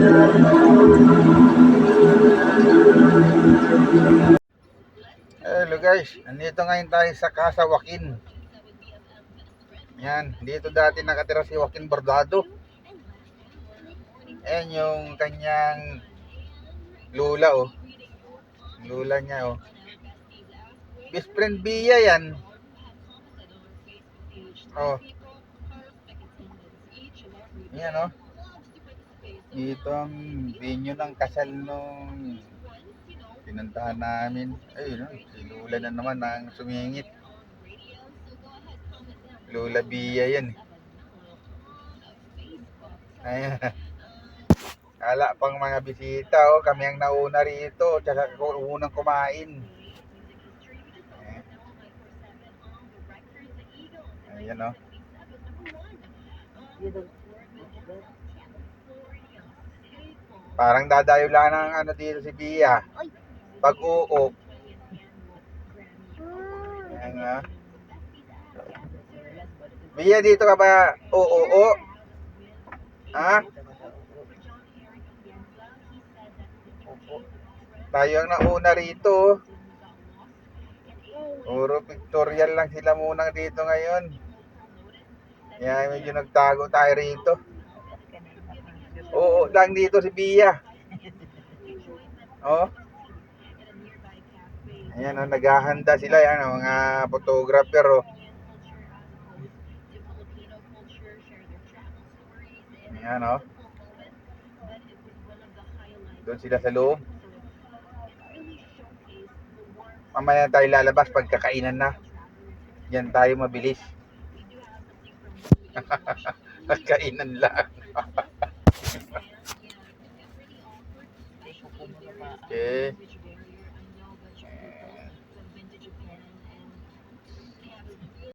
Hello guys, nandito ngayon tayo sa Casa Joaquin. Yan, dito dati nakatira si Joaquin Bordado. Ayan yung kanyang lula oh. Lula niya oh. Best friend Bia yan. Oh. Yan oh. Dito ang venue ng kasal nung pinuntahan namin. Ayun oh, si Lula na naman ang sumingit. Lula Bia yan. Ayan. Ala pang mga bisita oh, kami ang nauna rito, tsaka unang kumain. Ayan oh. Parang dadayo lang ng ano dito si Bia. Pag-uok. Ayan oh. Bia, dito ka ba? Oo. Ha? Tayo ang nauna rito. Puro pictorial lang sila munang dito ngayon. Kaya medyo nagtago tayo rito. Oo, lang dito si Bia. Oh. Ayan oh, naghahanda sila yan oh, mga photographer oh. Ayan oh. Doon sila sa loob. Mamaya tayo lalabas pagkakainan na. Yan tayo mabilis. Pagkainan lang. Okay.